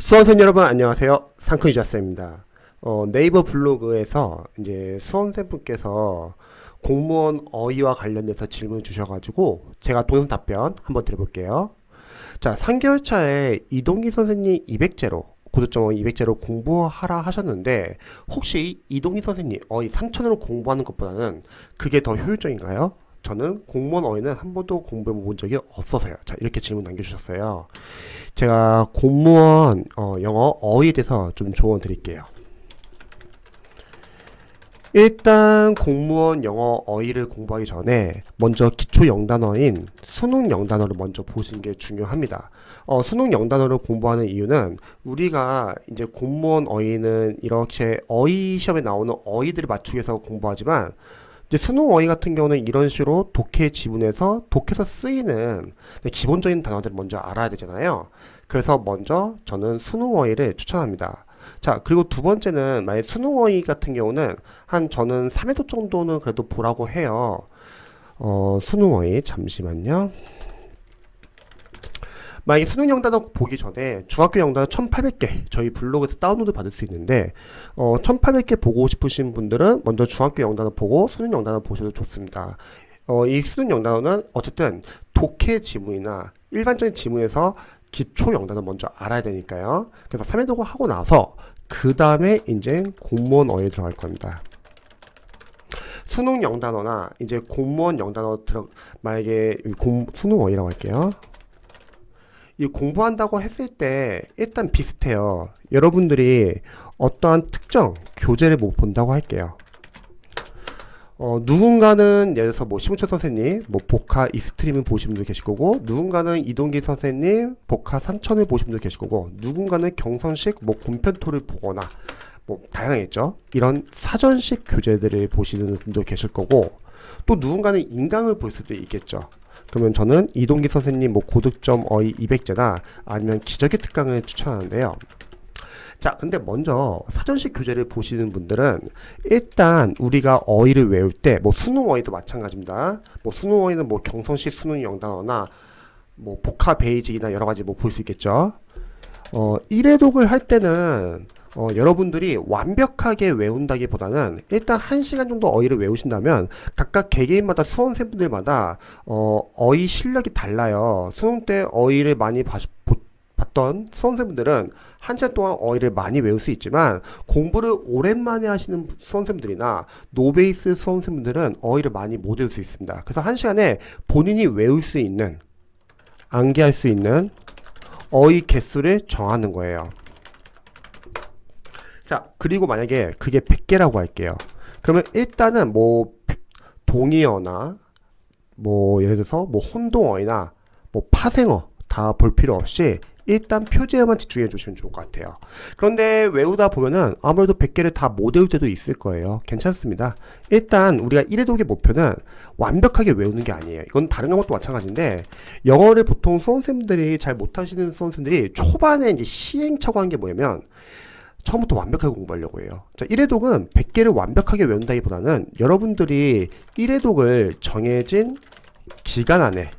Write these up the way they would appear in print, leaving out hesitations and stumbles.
수험생 여러분 안녕하세요. 상크이자쌤입니다. 네이버 블로그에서 이제 수험생분께서 공무원 어휘와 관련돼서 질문 주셔가지고 제가 동영상 답변 한번 드려볼게요. 자, 3개월 차에 이동기 선생님 200제로 고득점 어휘 200제로 공부하라 하셨는데 혹시 이동기 선생님 어휘 3000으로 공부하는 것보다는 그게 더 효율적인가요? 저는 공무원 어휘는 한 번도 공부해 본 적이 없어서요. 자, 이렇게 질문 남겨주셨어요. 제가 공무원 영어 어휘에 대해서 좀 조언 드릴게요. 일단 공무원 영어 어휘를 공부하기 전에 먼저 기초 영단어인 수능 영단어를 먼저 보시는 게 중요합니다. 수능 영단어를 공부하는 이유는 우리가 이제 공무원 어휘는 이렇게 어휘 시험에 나오는 어휘들을 맞추기 위해서 공부하지만 이제 수능 어휘 같은 경우는 이런 식으로 독해 지문에서 독해서 쓰이는 기본적인 단어들을 먼저 알아야 되잖아요. 그래서 먼저 저는 수능 어휘를 추천합니다. 자, 그리고 두 번째는 만약 수능 어휘 같은 경우는 한 저는 3회도 정도는 그래도 보라고 해요. 수능 어휘 잠시만요. 만약에 수능 영단어 보기 전에 중학교 영단어 1800개 저희 블로그에서 다운로드 받을 수 있는데 1800개 보고 싶으신 분들은 먼저 중학교 영단어 보고 수능 영단어 보셔도 좋습니다. 이 수능 영단어는 어쨌든 독해 지문이나 일반적인 지문에서 기초 영단어 먼저 알아야 되니까요. 그래서 3회독을 하고 나서 그 다음에 이제 공무원 어휘에 들어갈 겁니다. 수능 영단어나 이제 공무원 영단어 만약에 수능 어휘라고 할게요. 이 공부한다고 했을 때 일단 비슷해요. 여러분들이 어떠한 특정 교재를 못 본다고 할게요. 누군가는 예를 들어서 뭐 심우철 선생님 뭐 복화 익스트림을 보신 분도 계실 거고, 누군가는 이동기 선생님 복화 산천을 보신 분도 계실 거고, 누군가는 경선식 뭐 군편토를 보거나 뭐 다양하겠죠. 이런 사전식 교재들을 보시는 분도 계실 거고, 또 누군가는 인강을 볼 수도 있겠죠. 그러면 저는 이동기 선생님 뭐 고득점 어휘 200제나 아니면 기적의 특강을 추천하는데요. 자, 근데 먼저 사전식 교재를 보시는 분들은 일단 우리가 어휘를 외울 때 뭐 수능 어휘도 마찬가지입니다. 뭐 수능 어휘는 뭐 경성식 수능 영단어나 뭐 복화 베이직이나 여러 가지 뭐 볼 수 있겠죠. 1회독을 할 때는 여러분들이 완벽하게 외운다기보다는 일단 1시간 정도 어휘를 외우신다면 각각 개개인마다 수험생분들마다 어휘 실력이 달라요. 수능 때 어휘를 많이 봤던 수험생분들은 1시간 동안 어휘를 많이 외울 수 있지만 공부를 오랜만에 하시는 수험생분들이나 노베이스 수험생분들은 어휘를 많이 못 외울 수 있습니다. 그래서 1시간에 본인이 외울 수 있는, 암기할 수 있는 어휘 개수를 정하는 거예요. 자, 그리고 만약에 그게 100개라고 할게요. 그러면 일단은 뭐 동의어나 뭐 예를 들어서 뭐 혼동어나 뭐 파생어 다 볼 필요 없이 일단 표제어만 집중해 주시면 좋을 것 같아요. 그런데 외우다 보면은 아무래도 100개를 다 못 외울 때도 있을 거예요. 괜찮습니다. 일단 우리가 1회독의 목표는 완벽하게 외우는 게 아니에요. 이건 다른 과목도 마찬가지인데, 영어를 보통 수험생들이 잘 못하시는 수험생들이 초반에 이제 시행착오 한 게 뭐냐면 처음부터 완벽하게 공부하려고 해요. 자, 1회독은 100개를 완벽하게 외운다기보다는 여러분들이 1회독을 정해진 기간 안에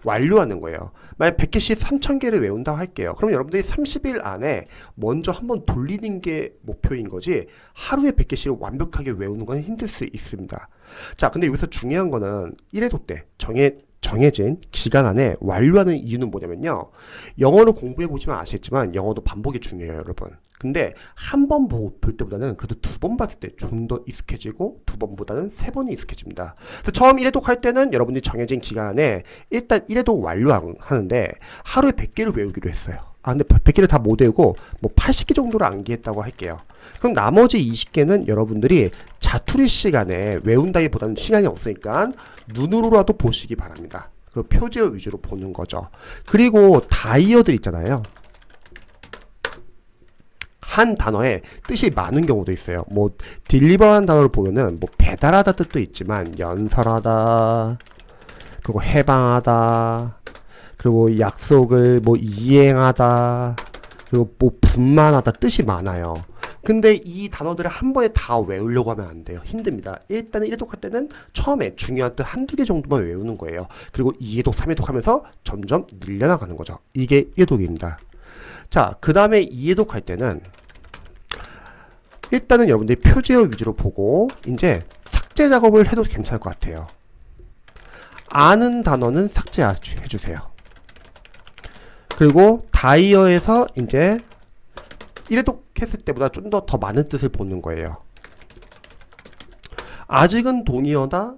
완료하는 거예요. 만약 100개씩 3000개를 외운다고 할게요. 그럼 여러분들이 30일 안에 먼저 한번 돌리는 게 목표인 거지, 하루에 100개씩을 완벽하게 외우는 건 힘들 수 있습니다. 자, 근데 여기서 중요한 거는 1회독 때 정해진 기간 안에 완료하는 이유는 뭐냐면요. 영어를 공부해 보시면 아시겠지만 영어도 반복이 중요해요, 여러분. 근데 한 번 볼 때보다는 그래도 두 번 봤을 때 좀 더 익숙해지고, 두 번보다는 세 번이 익숙해집니다. 그래서 처음 1회독 할 때는 여러분들이 정해진 기간 안에 일단 1회독 완료하는데 하루에 100개를 외우기로 했어요. 근데 100개를 다 못 외우고 뭐 80개 정도를 암기했다고 할게요. 그럼 나머지 20개는 여러분들이 자투리 시간에 외운다기보다는 시간이 없으니까 눈으로라도 보시기 바랍니다. 그리고 표제어 위주로 보는 거죠. 그리고 다이어들 있잖아요. 한 단어에 뜻이 많은 경우도 있어요. 뭐 딜리버한 단어를 보면은 뭐 배달하다 뜻도 있지만 연설하다, 그리고 해방하다, 그리고 약속을 뭐 이행하다, 그리고 뭐 분만하다 뜻이 많아요. 근데 이 단어들을 한 번에 다 외우려고 하면 안 돼요. 힘듭니다. 일단은 1회독 할 때는 처음에 중요한 뜻 한두 개 정도만 외우는 거예요. 그리고 2회독, 3회독 하면서 점점 늘려나가는 거죠. 이게 1회독입니다. 자, 그 다음에 이해독할 때는 일단은 여러분들이 표제어 위주로 보고 이제 삭제 작업을 해도 괜찮을 것 같아요. 아는 단어는 삭제해주세요. 그리고 다이어에서 이제 1회독 했을 때보다 좀 더 많은 뜻을 보는 거예요. 아직은 동의어나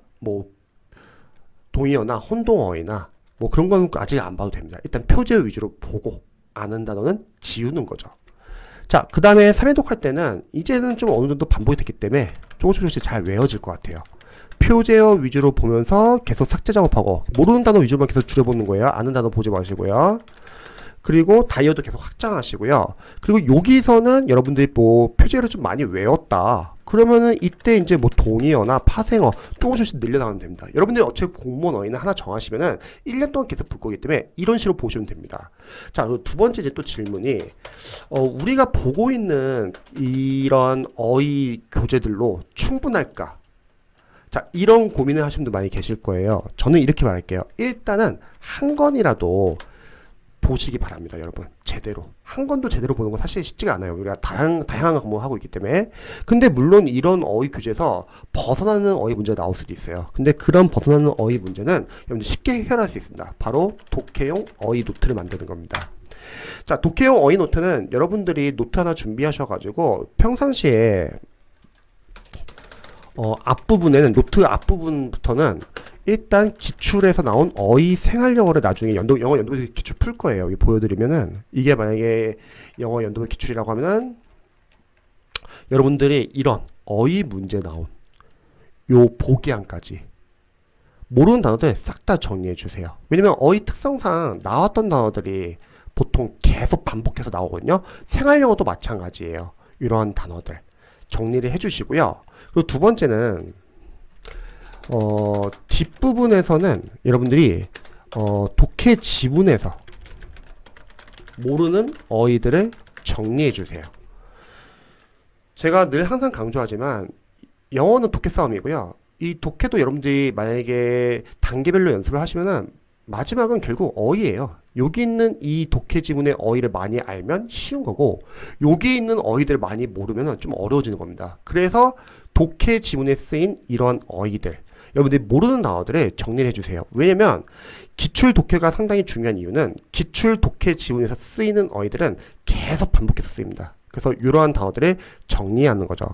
혼동어이나 뭐 그런 건 아직 안 봐도 됩니다. 일단 표제어 위주로 보고 아는 단어는 지우는 거죠. 자, 그 다음에 3회독 할 때는 이제는 좀 어느 정도 반복이 됐기 때문에 조금씩 잘 외워질 것 같아요. 표제어 위주로 보면서 계속 삭제 작업하고 모르는 단어 위주로만 계속 줄여보는 거예요. 아는 단어 보지 마시고요. 그리고 다이어도 계속 확장하시고요. 그리고 여기서는 여러분들이 뭐 표제어를 좀 많이 외웠다. 그러면은 이때 이제 뭐 동의어나 파생어 조금씩 늘려나가면 됩니다. 여러분들이 어차피 공무원 어휘는 하나 정하시면은 1년 동안 계속 볼 거기 때문에 이런 식으로 보시면 됩니다. 자, 그리고 두 번째 이제 또 질문이 우리가 보고 있는 이런 어휘 교재들로 충분할까? 자, 이런 고민을 하시는 분들 많이 계실 거예요. 저는 이렇게 말할게요. 일단은 한 권이라도 보시기 바랍니다, 여러분. 제대로. 한 권도 제대로 보는 건 사실 쉽지가 않아요. 우리가 다양한 과목을 하고 있기 때문에. 근데 물론 이런 어휘 교재에서 벗어나는 어휘 문제가 나올 수도 있어요. 근데 그런 벗어나는 어휘 문제는 여러분들 쉽게 해결할 수 있습니다. 바로 독해용 어휘 노트를 만드는 겁니다. 자, 독해용 어휘 노트는 여러분들이 노트 하나 준비하셔가지고 평상시에 앞부분에는 노트 앞부분부터는 일단 기출에서 나온 어휘 생활영어를 나중에 영어 연도별 기출 풀 거예요. 여기 보여드리면은 이게 만약에 영어 연도별 기출이라고 하면은 여러분들이 이런 어휘 문제 나온 요 보기항까지 모르는 단어들 싹 다 정리해 주세요. 왜냐면 어휘 특성상 나왔던 단어들이 보통 계속 반복해서 나오거든요. 생활영어도 마찬가지예요. 이러한 단어들 정리를 해 주시고요. 그리고 두 번째는 뒷부분에서는 여러분들이 독해 지문에서 모르는 어휘들을 정리해 주세요. 제가 늘 항상 강조하지만 영어는 독해 싸움이고요. 이 독해도 여러분들이 만약에 단계별로 연습을 하시면은 마지막은 결국 어휘예요. 여기 있는 이 독해 지문의 어휘를 많이 알면 쉬운 거고 여기 있는 어휘들 많이 모르면 좀 어려워지는 겁니다. 그래서 독해 지문에 쓰인 이런 어휘들 여러분들이 모르는 단어들을 정리를 해주세요. 왜냐면 기출 독해가 상당히 중요한 이유는 기출 독해 지문에서 쓰이는 어휘들은 계속 반복해서 쓰입니다. 그래서 이러한 단어들을 정리하는 거죠.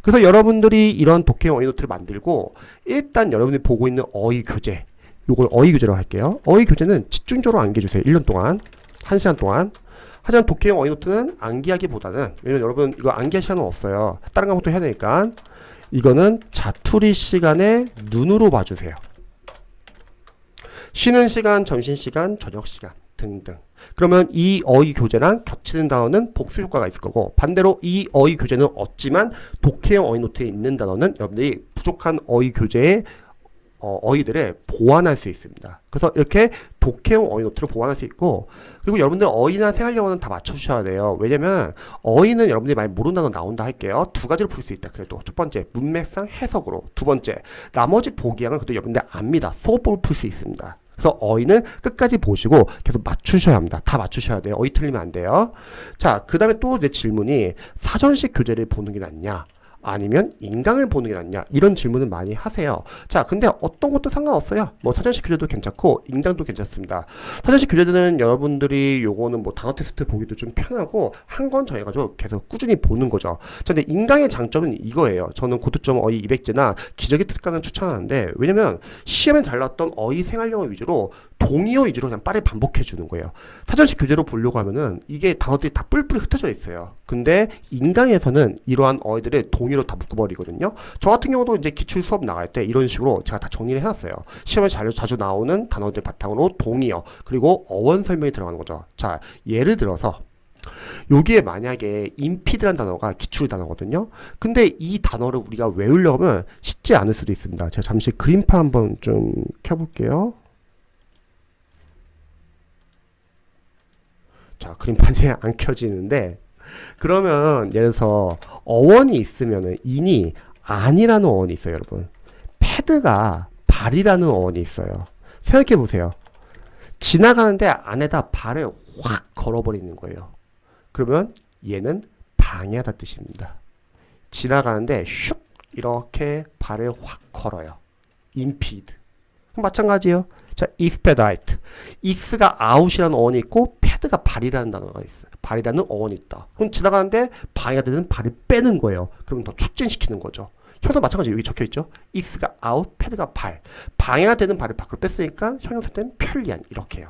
그래서 여러분들이 이런 독해용 어휘 노트를 만들고 일단 여러분들이 보고 있는 어휘 교재 요걸 어휘 교재로 할게요. 어휘 교재는 집중적으로 암기해주세요. 1년 동안 1시간 동안. 하지만 독해용 어휘 노트는 암기하기보다는 왜냐면 여러분 이거 암기할 시간은 없어요. 다른 과목도 해야 되니까 이거는 자투리 시간에 눈으로 봐주세요. 쉬는 시간, 점심시간, 저녁시간 등등. 그러면 이 어휘 교재랑 겹치는 단어는 복수 효과가 있을 거고 반대로 이 어휘 교재는 없지만 독해용 어휘 노트에 있는 단어는 여러분들이 부족한 어휘 교재에 어휘들을 보완할 수 있습니다. 그래서 이렇게 독해용 어휘 노트를 보완할 수 있고 그리고 여러분들 어휘나 생활영어는 다 맞춰주셔야 돼요. 왜냐면 어휘는 여러분들이 많이 모르는 단어 나온다 할게요. 두 가지로 풀 수 있다. 그래도 첫 번째 문맥상 해석으로 두 번째 나머지 보기양은 그래도 여러분들 압니다. 소법을 풀 수 있습니다. 그래서 어휘는 끝까지 보시고 계속 맞추셔야 합니다. 다 맞추셔야 돼요. 어휘 틀리면 안 돼요. 자, 그 다음에 또 내 질문이 사전식 교재를 보는 게 낫냐 아니면 인강을 보는 게 낫냐 이런 질문을 많이 하세요. 자, 근데 어떤 것도 상관없어요. 뭐 사전식 교재도 괜찮고 인강도 괜찮습니다. 사전식 교재들은 여러분들이 요거는 뭐 단어 테스트 보기도 좀 편하고 한 권 정해가지고 계속 꾸준히 보는 거죠. 자, 근데 인강의 장점은 이거예요. 저는 고득점 어휘 200제나 기저귀 특강을 추천하는데 왜냐면 시험에 잘 나왔던 어휘 생활영어 위주로 동의어 위주로 그냥 빠르게 반복해 주는 거예요. 사전식 교재로 보려고 하면은 이게 단어들이 다 뿔뿔이 흩어져 있어요. 근데 인강에서는 이러한 어휘들을 동의어로 다 묶어버리거든요. 저 같은 경우도 이제 기출 수업 나갈 때 이런 식으로 제가 다 정리를 해놨어요. 시험에 자주 나오는 단어들 바탕으로 동의어 그리고 어원 설명이 들어가는 거죠. 자, 예를 들어서 여기에 만약에 인피드란 단어가 기출 단어거든요. 근데 이 단어를 우리가 외우려고 하면 쉽지 않을 수도 있습니다. 제가 잠시 그림판 한번 좀 켜볼게요. 자, 그림판이 안 켜지는데 그러면 예를 들어서 어원이 있으면은 인이 아니라는 어원이 있어요, 여러분. 패드가 발이라는 어원이 있어요. 생각해 보세요. 지나가는데 안에다 발을 확 걸어버리는 거예요. 그러면 얘는 방해하다 뜻입니다. 지나가는데 슉 이렇게 발을 확 걸어요. impede. 마찬가지예요. 자, expedite. is가 out이라는 어원이 있고 ped가 발이라는 단어가 있어요. 발이라는 어원이 있다. 그럼 지나가는데 방해가 되는 발을 빼는 거예요. 그러면 더 촉진시키는 거죠. 형용사 마찬가지 여기 적혀있죠. is가 out, ped가 발. 방해가 되는 발을 밖으로 뺐으니까 형용사 때는 편리한 이렇게 해요.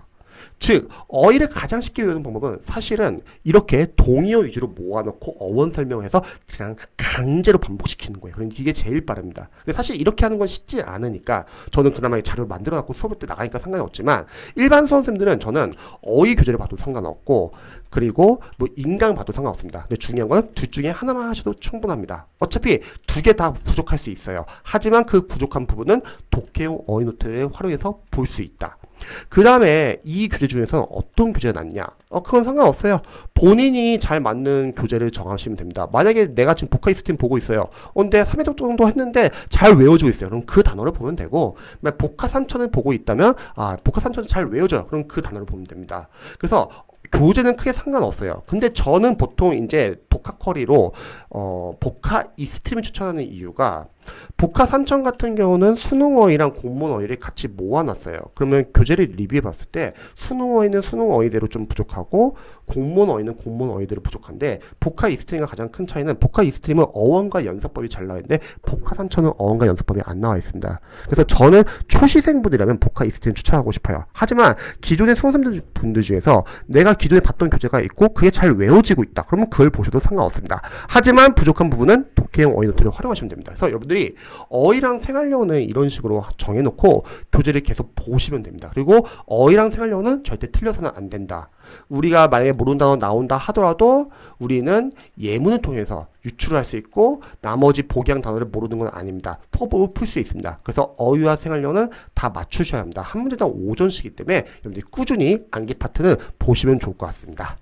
즉 어휘를 가장 쉽게 외우는 방법은 사실은 이렇게 동의어 위주로 모아놓고 어원 설명해서 그냥 강제로 반복시키는 거예요. 그러니까 이게 제일 빠릅니다. 근데 사실 이렇게 하는 건 쉽지 않으니까 저는 그나마 이 자료를 만들어갖고 수업 때 나가니까 상관이 없지만 일반 수험생들은 저는 어휘 교재를 봐도 상관없고 그리고 뭐 인강 봐도 상관없습니다. 근데 중요한 건 둘 중에 하나만 하셔도 충분합니다. 어차피 두 개 다 부족할 수 있어요. 하지만 그 부족한 부분은 독해용 어휘 노트를 활용해서 볼 수 있다. 그 다음에 이 교재 중에서 어떤 교재가 낫냐? 그건 상관없어요. 본인이 잘 맞는 교재를 정하시면 됩니다. 만약에 내가 지금 복화 이스트림 보고 있어요. 근데 3회독 정도 했는데 잘 외워지고 있어요. 그럼 그 단어를 보면 되고, 복화 산천을 보고 있다면, 복화 산천을 잘 외워져요. 그럼 그 단어를 보면 됩니다. 그래서 교재는 크게 상관없어요. 근데 저는 보통 이제 독학커리로 복화 이스트림을 추천하는 이유가 복화 산천 같은 경우는 수능어휘랑 공문어휘를 같이 모아놨어요. 그러면 교재를 리뷰해 봤을 때 수능어휘는 수능어휘대로 좀 부족하고 공문어휘는 공문어휘대로 부족한데 복화 이스트림과 가장 큰 차이는 복화 이스트림은 어원과 연습법이 잘 나와 있는데 복화 산천은 어원과 연습법이 안 나와 있습니다. 그래서 저는 초시생분이라면 복화 이스트림 추천하고 싶어요. 하지만 기존의 수험생들 중에서 내가 기존에 봤던 교재가 있고 그게 잘 외워지고 있다. 그러면 그걸 보셔도 상관없습니다. 하지만 부족한 부분은 독해용 어휘 노트를 활용하시면 됩니다. 그래서 여러분들이 어휘랑 생활용어는 이런 식으로 정해놓고 교재를 계속 보시면 됩니다. 그리고 어휘랑 생활용어는 절대 틀려서는 안 된다. 우리가 만약에 모르는 단어 나온다 하더라도 우리는 예문을 통해서 유출을 할 수 있고 나머지 복양 단어를 모르는 건 아닙니다. 수업을 풀 수 있습니다. 그래서 어휘와 생활용어는 다 맞추셔야 합니다. 한 문제당 5전씩이기 때문에 여러분들이 꾸준히 암기 파트는 보시면 좋을 것 같습니다.